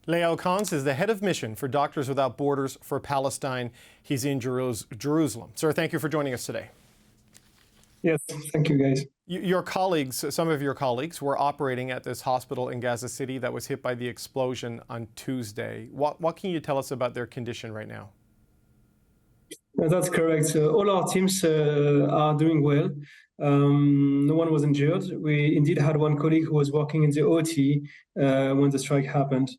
Léo Cans is the head of mission for Doctors Without Borders for Palestine. He's in Jerusalem. Sir, thank you for joining us today. Yes, thank you, guys. Your colleagues, some of your colleagues, were operating at this hospital in Gaza City that was hit by the explosion on Tuesday. What can you tell us about their condition right now? That's correct. All our teams are doing well. No one was injured. We indeed had one colleague who was working in the OT when the strike happened.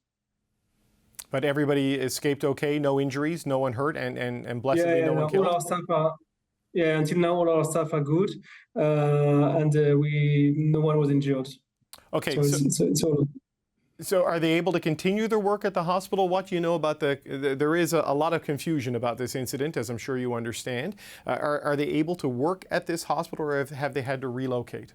But everybody escaped okay, no injuries, no one hurt, and blessedly no one killed? All our staff are, until now all our staff are good, and no one was injured. Okay, so are they able to continue their work at the hospital? What do you know about there is a lot of confusion about this incident, as I'm sure you understand. Are they able to work at this hospital, or have they had to relocate?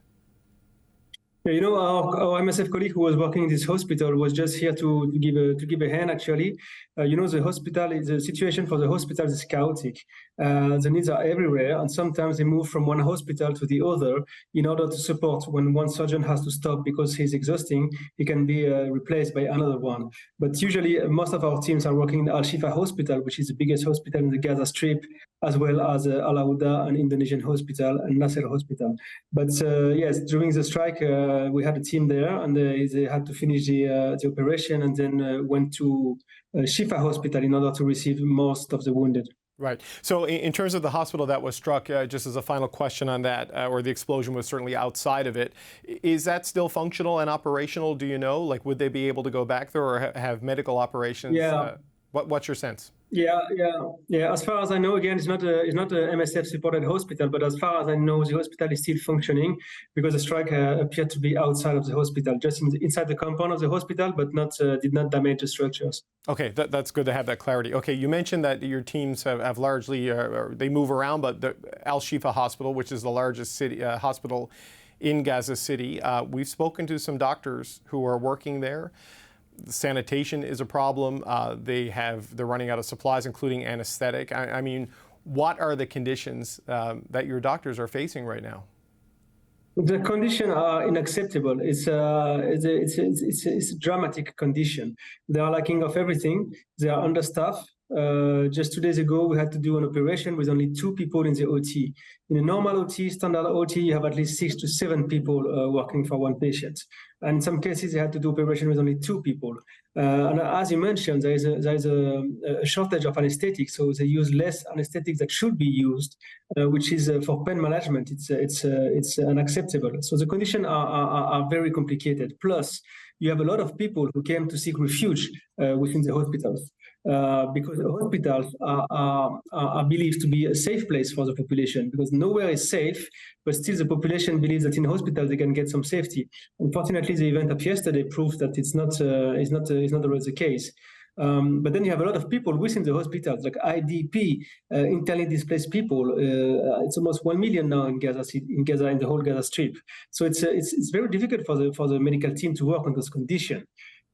Yeah, our MSF colleague who was working in this hospital was just here to give a hand. Actually, the situation for the hospital is chaotic. The needs are everywhere, and sometimes they move from one hospital to the other in order to support. When one surgeon has to stop because he's exhausting, he can be replaced by another one. But usually, most of our teams are working in Al Shifa Hospital, which is the biggest hospital in the Gaza Strip, as well as Al Auda, an Indonesian hospital, and Nasser Hospital. But yes, during the strike, we had a team there, and they had to finish the operation, and then went to Shifa Hospital in order to receive most of the wounded. Right. So in terms of the hospital that was struck, just as a final question on that, or the explosion was certainly outside of it, is that still functional and operational? Do you know? Like, would they be able to go back there or have medical operations? Yeah. What's your sense? Yeah. As far as I know, again, it's not a MSF-supported hospital, but as far as I know, the hospital is still functioning because the strike appeared to be outside of the hospital, just inside the compound of the hospital, but did not damage the structures. Okay, that's good to have that clarity. Okay, you mentioned that your teams have largely, they move around, but the Al Shifa Hospital, which is the largest hospital in Gaza City, we've spoken to some doctors who are working there. The sanitation is a problem. They're running out of supplies, including anesthetic. I mean, what are the conditions that your doctors are facing right now? The conditions are unacceptable. It's a dramatic condition. They are lacking of everything. They are understaffed. Just 2 days ago, we had to do an operation with only 2 people in the OT. In a normal OT, standard OT, you have at least 6 to 7 people working for one patient. And in some cases, they had to do operation with only 2 people. And as you mentioned, there is a shortage of anesthetics, so they use less anesthetics that should be used, which is for pain management. It's unacceptable. So the conditions are very complicated. Plus, you have a lot of people who came to seek refuge within the hospitals. Because the hospitals are believed to be a safe place for the population, because nowhere is safe, but still the population believes that in hospital they can get some safety. Unfortunately, the event of yesterday proves that it's not always the case. But then you have a lot of people within the hospitals, like IDP, internally displaced people. It's almost 1 million now in Gaza, in the whole Gaza Strip. So it's very difficult for the medical team to work on those conditions.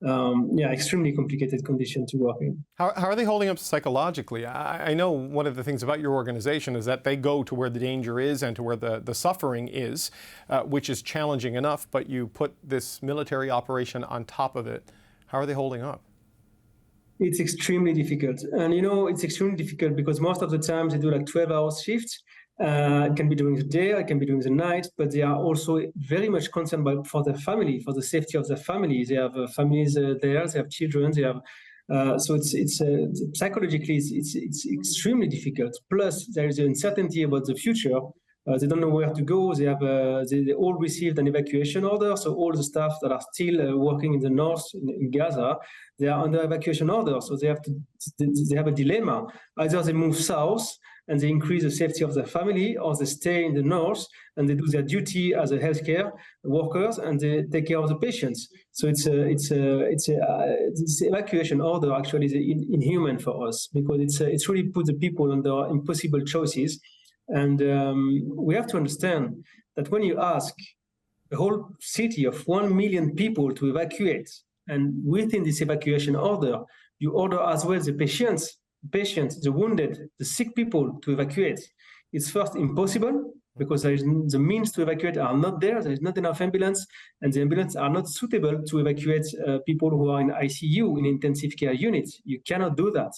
Extremely complicated condition to work in. How are they holding up psychologically? I know one of the things about your organization is that they go to where the danger is and to where the suffering is, which is challenging enough, but you put this military operation on top of it. How are they holding up? It's extremely difficult. And it's extremely difficult because most of the time they do like 12-hour shifts. It can be during the day, it can be during the night, but they are also very much concerned for their family, for the safety of their family. They have families there, they have children, they have. So it's psychologically it's extremely difficult. Plus, there is uncertainty about the future. They don't know where to go. They all received an evacuation order. So all the staff that are still working in the north in Gaza, they are under evacuation order. So they have a dilemma. Either they move south and they increase the safety of their family, or they stay in the north and they do their duty as a healthcare workers and they take care of the patients. So this evacuation order actually is inhuman for us, because it's really put the people under impossible choices. And we have to understand that when you ask a whole city of 1 million people to evacuate, and within this evacuation order, you order as well the patients, the wounded, the sick people to evacuate. It's first impossible, because the means to evacuate are not there. There is not enough ambulance, and the ambulance are not suitable to evacuate people who are in ICU, in intensive care units. You cannot do that.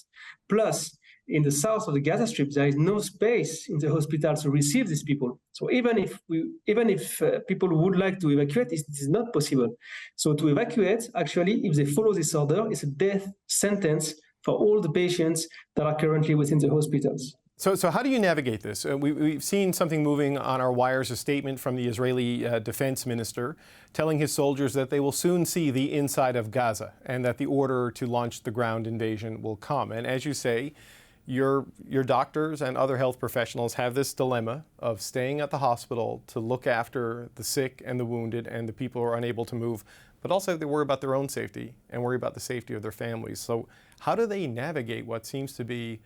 Plus, in the south of the Gaza Strip, there is no space in the hospital to receive these people. So even if people would like to evacuate, it is not possible. So to evacuate, actually, if they follow this order, it's a death sentence for all the patients that are currently within the hospitals. So how do you navigate this? We've seen something moving on our wires, a statement from the Israeli defense minister telling his soldiers that they will soon see the inside of Gaza and that the order to launch the ground invasion will come. And as you say, your doctors and other health professionals have this dilemma of staying at the hospital to look after the sick and the wounded and the people who are unable to move, but also they worry about their own safety and worry about the safety of their families. So how do they navigate what seems to be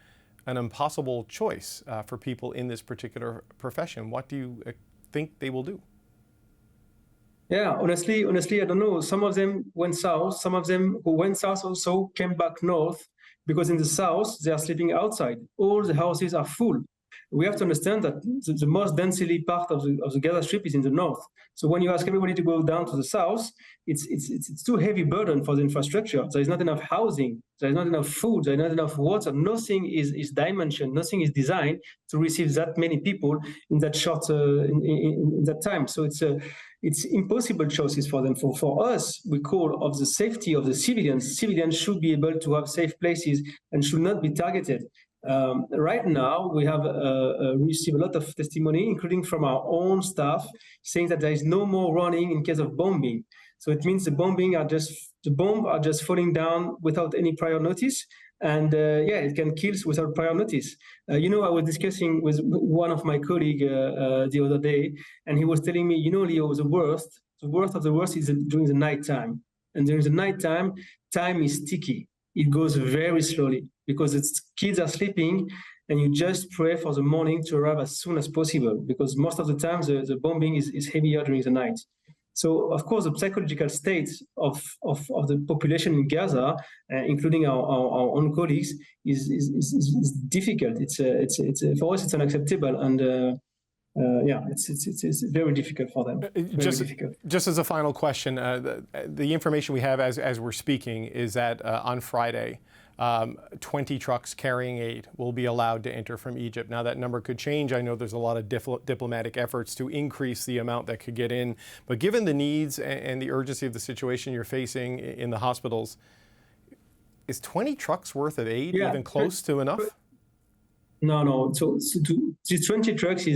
an impossible choice for people in this particular profession? What do you think they will do? Yeah, honestly, I don't know. Some of them went south. Some of them who went south also came back north, because in the south, they are sleeping outside. All the houses are full. We have to understand that the most densely part of the Gaza Strip is in the north. So when you ask everybody to go down to the south, it's too heavy burden for the infrastructure. There is not enough housing. There is not enough food. There is not enough water. Nothing is dimensioned. Nothing is designed to receive that many people in that short in that time. So it's impossible choices for them. For us, we call of the safety of the civilians. Civilians should be able to have safe places and should not be targeted. Right now, we have received a lot of testimony, including from our own staff, saying that there is no more running in case of bombing. So it means the bombs are just falling down without any prior notice, and it can kill without prior notice. I was discussing with one of my colleagues the other day, and he was telling me, Leo, the worst of the worst is during the nighttime, and during the nighttime, time is sticky. It goes very slowly because kids are sleeping, and you just pray for the morning to arrive as soon as possible, because most of the time the bombing is heavier during the night. So, of course, the psychological state of the population in Gaza, including our own colleagues, is difficult. It's for us, it's unacceptable, and it's very difficult for them. Just as a final question, the information we have as we're speaking is that on Friday, 20 trucks carrying aid will be allowed to enter from Egypt. Now that number could change. I know there's a lot of diplomatic efforts to increase the amount that could get in. But given the needs and the urgency of the situation you're facing in the hospitals, is 20 trucks worth of aid even close to enough? No. So the 20 trucks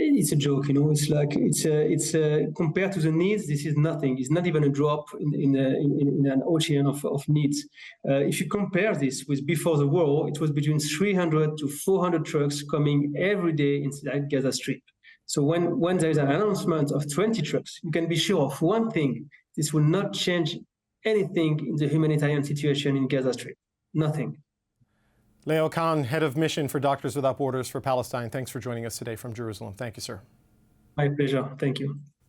it's a joke, It's like it's compared to the needs. This is nothing. It's not even a drop in an ocean of needs. If you compare this with before the war, it was between 300 to 400 trucks coming every day inside Gaza Strip. So when there is an announcement of 20 trucks, you can be sure of one thing: this will not change anything in the humanitarian situation in Gaza Strip. Nothing. Léo Cans, Head of Mission for Doctors Without Borders for Palestine. Thanks for joining us today from Jerusalem. Thank you, sir. My pleasure. Thank you.